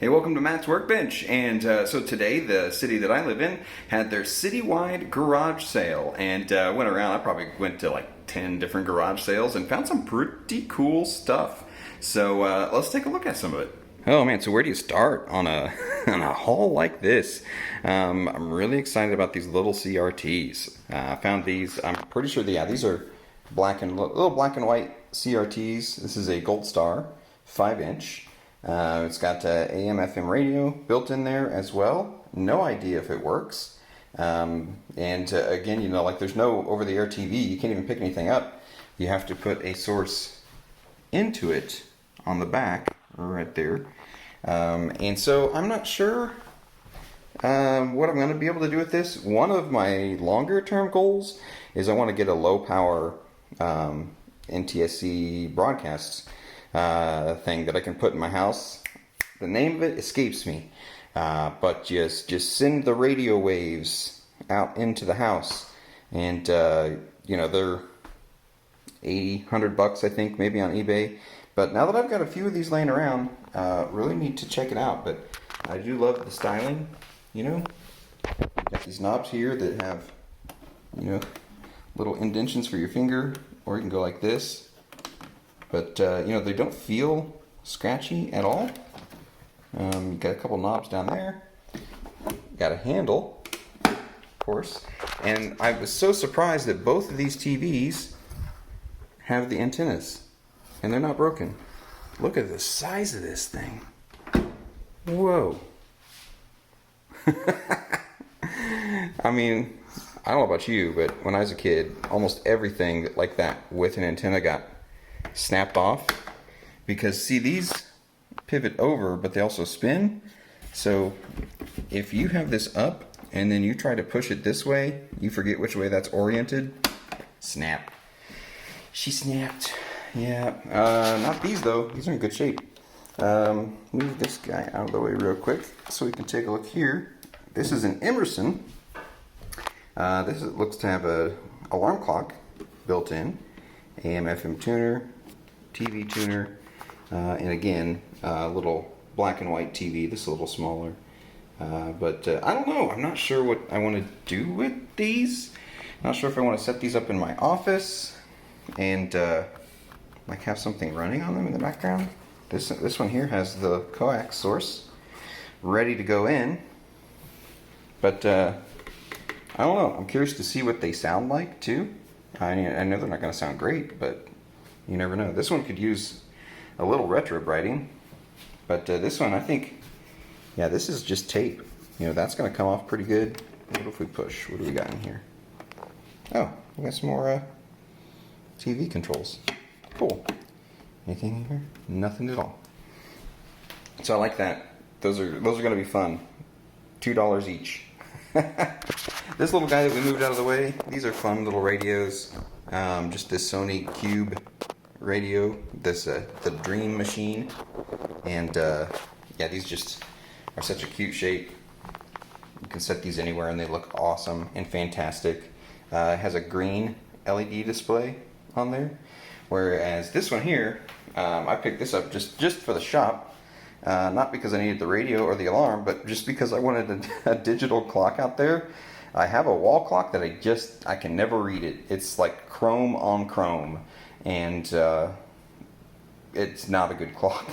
Hey, welcome to Matt's Workbench. And so today, the city that I live in had their citywide garage sale, and went around. I probably went to like 10 different garage sales and found some pretty cool stuff. So let's take a look at some of it. Oh man, so where do you start on a on a haul like this? I'm really excited about these little CRTs. I found these. I'm pretty sure these are little black and white CRTs. This is a Gold Star 5-inch. It's got AM/FM radio built in there as well. No idea if it works. Again, you know, like there's no over-the-air TV. You can't even pick anything up. You have to put a source into it on the back, right there. And so I'm not sure what I'm going to be able to do with this. One of my longer-term goals is I want to get a low-power NTSC broadcasts thing that I can put in my house. The name of it escapes me, but just send the radio waves out into the house, and you know, they're $80-100 I think, maybe on eBay. But now that I've got a few of these laying around, really need to check it out. But I do love the styling. You know, you got these knobs here that have, you know, little indentions for your finger, or you can go like this. But, you know, they don't feel scratchy at all. You got a couple knobs down there. Got a handle, of course. And I was so surprised that both of these TVs have the antennas. And they're not broken. Look at the size of this thing. Whoa. I mean, I don't know about you, but when I was a kid, almost everything like that with an antenna got snapped off, because see, these pivot over but they also spin. So if you have this up and then you try to push it this way, you forget which way that's oriented, snap. She snapped. Yeah, not these though. These are in good shape. Move this guy out of the way real quick so we can take a look here. This is an Emerson. This looks to have a alarm clock built in, AM/FM tuner, TV tuner, and again, a little black and white TV. This is a little smaller, but I don't know. I'm not sure what I want to do with these. Not sure if I want to set these up in my office and like have something running on them in the background. This one here has the coax source ready to go in, but I don't know. I'm curious to see what they sound like too. I know they're not going to sound great, but you never know. This one could use a little retro brighting, but this one, I think, yeah, this is just tape. You know, that's going to come off pretty good. What if we push? What do we got in here? Oh, we got some more TV controls. Cool. Anything in here? Nothing at all. So I like that. Those are going to be fun. $2 each. This little guy that we moved out of the way, these are fun little radios. Just this Sony Cube radio, the Dream Machine, and yeah, these just are such a cute shape. You can set these anywhere and they look awesome and fantastic. It has a green LED display on there, whereas this one here, I picked this up just for the shop, not because I needed the radio or the alarm, but just because I wanted a digital clock out there. I have a wall clock that I can never read it. It's like chrome on chrome, and it's not a good clock.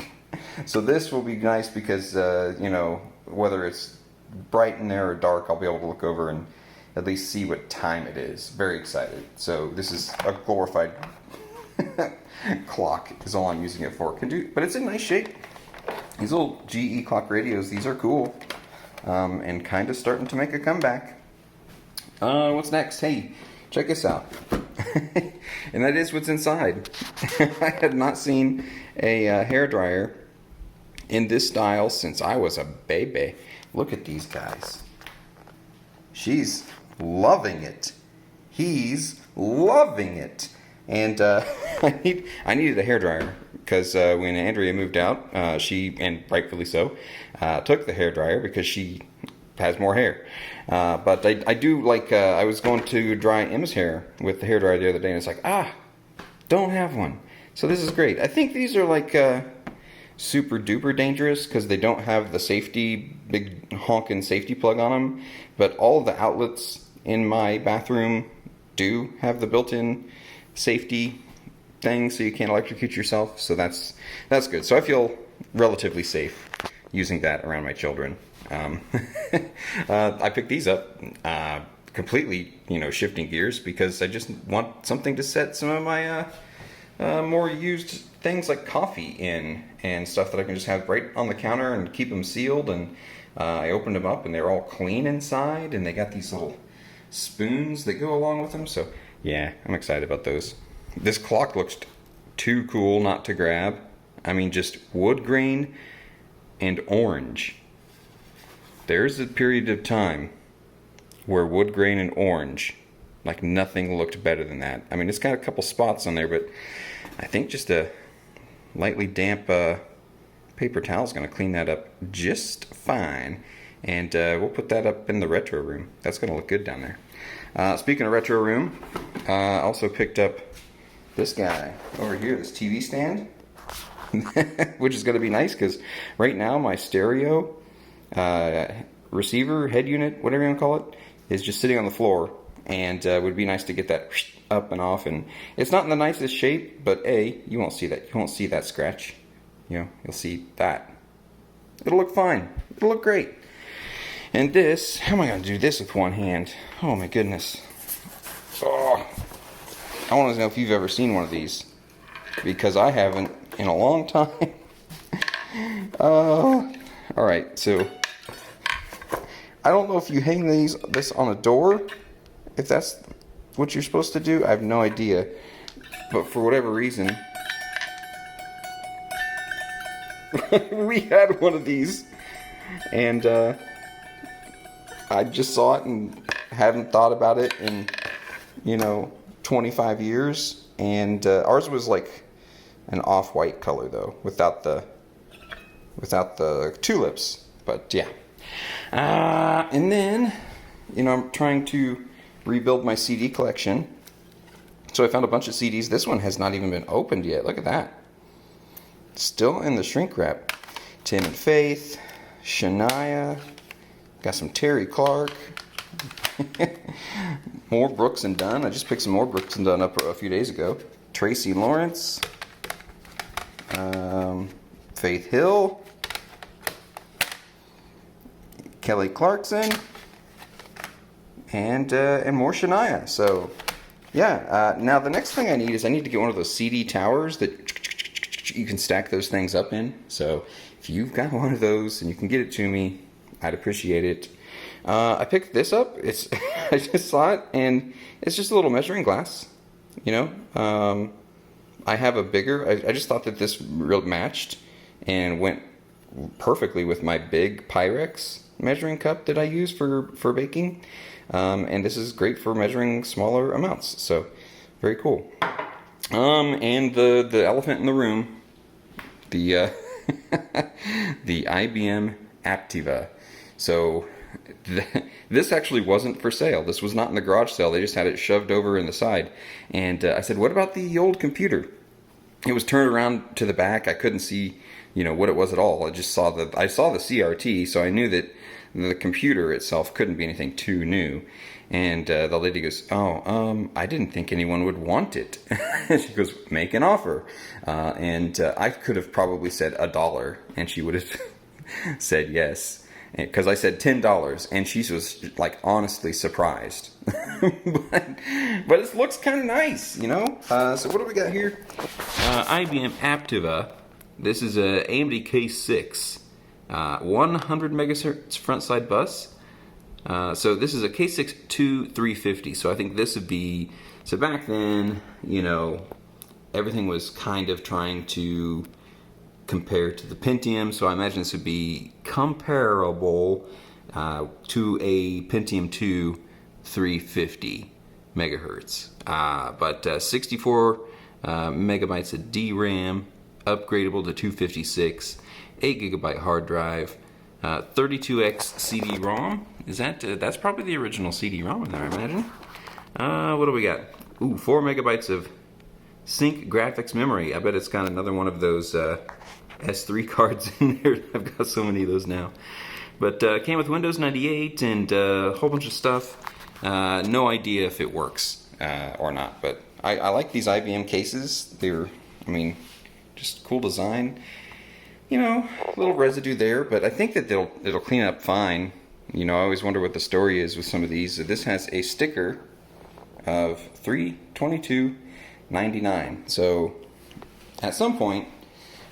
So this will be nice because, you know, whether it's bright in there or dark, I'll be able to look over and at least see what time it is. Very excited. So this is a glorified clock is all I'm using it for. But it's in nice shape. These little GE clock radios, these are cool, and kind of starting to make a comeback. What's next? Hey, check this out. And that is what's inside. I had not seen a hairdryer in this style since I was a baby. Look at these guys. She's loving it. He's loving it. And I needed a hairdryer because when Andrea moved out, she, and rightfully so, took the hairdryer because she has more hair. But I do like, I was going to dry Emma's hair with the hairdryer the other day, and it's like, don't have one. So this is great. I think these are like super duper dangerous because they don't have the safety, big honking safety plug on them. But all of the outlets in my bathroom do have the built-in safety thing, so you can't electrocute yourself. So that's good. So I feel relatively safe using that around my children. I picked these up completely, shifting gears, because I just want something to set some of my more used things like coffee in, and stuff that I can just have right on the counter and keep them sealed. And I opened them up and they're all clean inside, and they got these little spoons that go along with them. So yeah, I'm excited about those. This clock looks too cool not to grab. I mean, just wood grain and orange. There's a period of time where wood grain and orange, like nothing looked better than that. I mean, it's got a couple spots on there, but I think just a lightly damp paper towel is going to clean that up just fine. And we'll put that up in the retro room. That's going to look good down there. Speaking of retro room, I also picked up this guy over here, this TV stand, which is going to be nice because right now my stereo receiver, head unit, whatever you want to call it, is just sitting on the floor, and it would be nice to get that up and off. And it's not in the nicest shape, but you won't see that. You won't see that scratch. You'll see that. It'll look fine. It'll look great. And this, how am I going to do this with one hand? Oh my goodness. Oh, I want to know if you've ever seen one of these, because I haven't in a long time. Alright, so I don't know if you hang this on a door, if that's what you're supposed to do. I have no idea. But for whatever reason, we had one of these, and I just saw it and hadn't thought about it in 25 years. And ours was like an off-white color though, without the tulips. But yeah. And then I'm trying to rebuild my CD collection, so I found a bunch of CDs. This one has not even been opened yet. Look at that. Still in the shrink wrap. Tim and Faith, Shania, got some Terry Clark, more Brooks and Dunn. I just picked some more Brooks and Dunn up a few days ago. Tracy Lawrence, Faith Hill, Kelly Clarkson, and more Shania. So yeah, now the next thing I need to get one of those CD towers that you can stack those things up in. So if you've got one of those and you can get it to me, I'd appreciate it. I picked this up. I just saw it, and it's just a little measuring glass. I have a bigger. I just thought that this real matched and went perfectly with my big Pyrex measuring cup that I use for baking. And this is great for measuring smaller amounts. So very cool. And the elephant in the room, the the IBM Aptiva. So this actually wasn't for sale. This was not in the garage sale. They just had it shoved over in the side. And I said, what about the old computer? It was turned around to the back. I couldn't see, what it was at all. I saw the CRT, so I knew that the computer itself couldn't be anything too new. And the lady goes, I didn't think anyone would want it. She goes, make an offer. And I could have probably said $1, and she would have said yes. Because I said $10, and she was like honestly surprised. but it looks kind of nice, So what do we got here? IBM Aptiva. This is a AMD K6, 100 megahertz front side bus. So this is a K6-2350. So I think this would be. So back then, everything was kind of trying to compare to the Pentium, so I imagine this would be comparable to a Pentium 2 350 megahertz. But 64 megabytes of DRAM, upgradable to 256, 8 gigabyte hard drive, 32x CD-ROM. That's probably the original CD-ROM in there, I imagine. What do we got? 4 megabytes of sync graphics memory. I bet it's got another one of those S3 cards in there. I've got so many of those now. But it came with Windows 98 and a whole bunch of stuff. No idea if it works or not, but I like these IBM cases. They're, I mean, just cool design. You know, a little residue there, but I think that it'll clean up fine. You know, I always wonder what the story is with some of these. This has a sticker of $322.99. So at some point,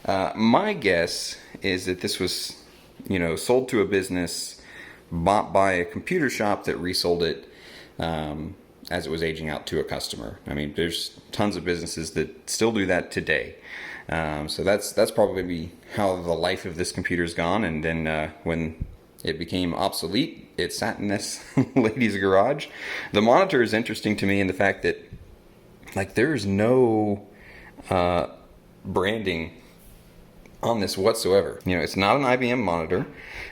my guess is that this was, you know, sold to a business, bought by a computer shop that resold it as it was aging out to a customer. I mean, there's tons of businesses that still do that today. So that's probably how the life of this computer's gone. And then when it became obsolete, it sat in this lady's garage. The monitor is interesting to me in the fact that, like, there's no branding on this whatsoever. You know, it's not an IBM monitor.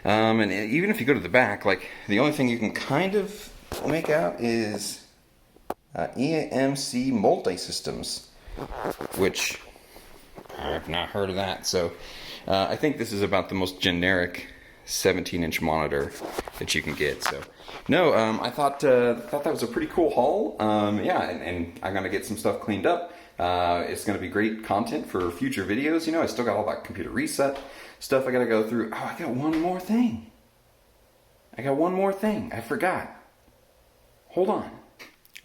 And even if you go to the back, like, the only thing you can kind of make out is EMC Multi-Systems, which I've not heard of that. So I think this is about the most generic 17-inch monitor that you can get. So no, I thought that was a pretty cool haul. Yeah, and I'm gonna get some stuff cleaned up. It's gonna be great content for future videos. You know, I still got all that computer reset stuff I gotta go through. Oh, I got one more thing. I forgot. Hold on.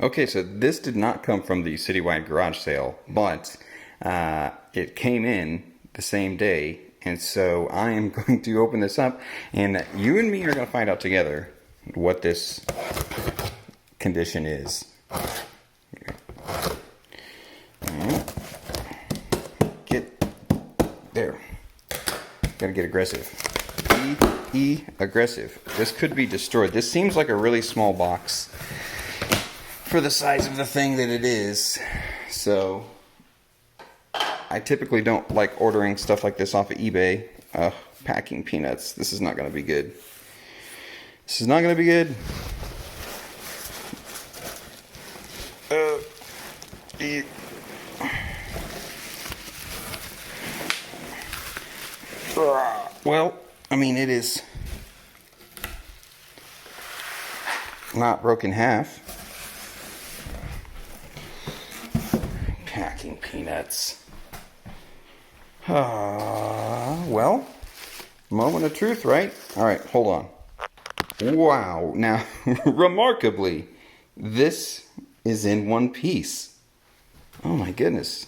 Okay, so this did not come from the citywide garage sale, but it came in the same day, and so I am going to open this up, and you and me are going to find out together what this condition is. Get there. Gotta get aggressive. Aggressive. This could be destroyed. This seems like a really small box for the size of the thing that it is. So I typically don't like ordering stuff like this off of eBay. Packing peanuts. This is not going to be good. This is not going to be good. Well, I mean, it is not broken in half. Packing peanuts. Well, moment of truth, right? All right, hold on. Wow. Now, remarkably, this is in one piece. Oh my goodness.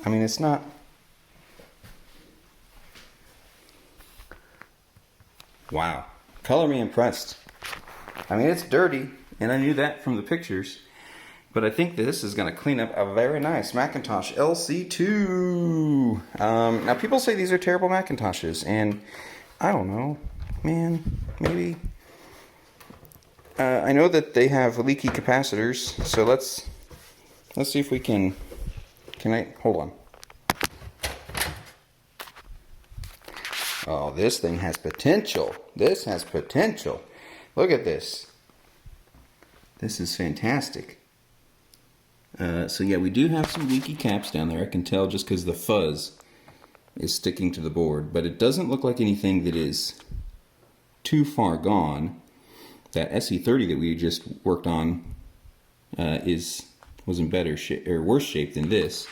I mean, it's not... Wow. Color me impressed. I mean, it's dirty, and I knew that from the pictures. But I think this is going to clean up a very nice Macintosh LC2. Now, people say these are terrible Macintoshes, and I don't know. Man, maybe. I know that they have leaky capacitors, so let's see if we can I, hold on. Oh, this thing has potential. This has potential. Look at this. This is fantastic. So yeah, we do have some leaky caps down there. I can tell just because the fuzz is sticking to the board. But it doesn't look like anything that is too far gone. That SE30 that we just worked on was in better shape or worse shape than this.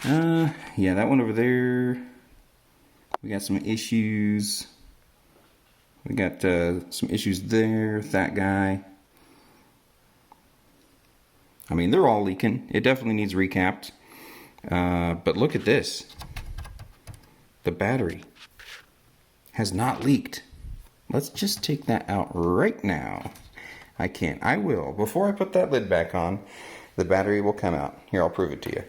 Yeah, that one over there. We got some issues. We got some issues there with that guy. I mean, they're all leaking. It definitely needs recapped. But look at this. The battery has not leaked. Let's just take that out right now. I can't. I will. Before I put that lid back on, the battery will come out. Here, I'll prove it to you.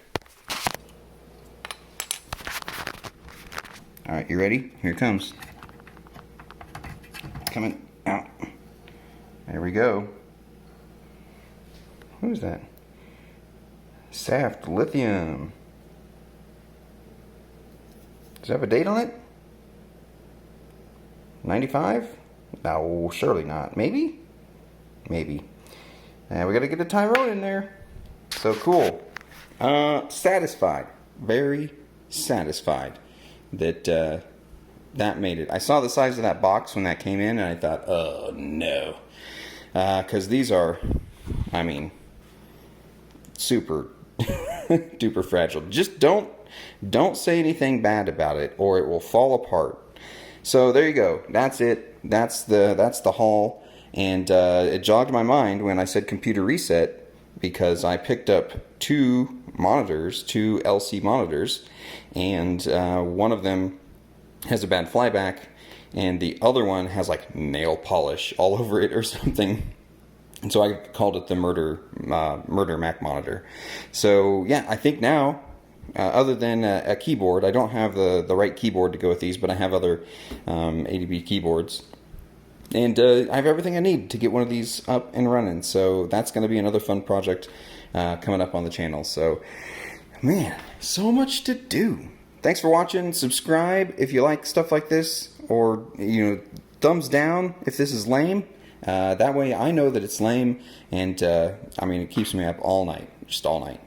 Alright, you ready? Here it comes. Coming out. There we go. What is that? Saft lithium. Does it have a date on it? 95? No, surely not. Maybe? Maybe. And we gotta get a Tyrone in there. So cool. Satisfied. Very satisfied. that that made it. I saw the size of that box when that came in, and I thought, oh no, because these are, I mean, super duper fragile. Just don't say anything bad about it, or it will fall apart. So there you go. That's it. That's the haul. And it jogged my mind when I said computer reset, because I picked up two LC monitors, and one of them has a bad flyback, and the other one has like nail polish all over it or something. And so I called it the Murder Mac monitor. So yeah, I think now, other than a keyboard, I don't have the right keyboard to go with these, but I have other ADB keyboards. And I have everything I need to get one of these up and running. So that's going to be another fun project coming up on the channel. So, man, so much to do. Thanks for watching. Subscribe if you like stuff like this. Or, thumbs down if this is lame. That way I know that it's lame. And, it keeps me up all night. Just all night.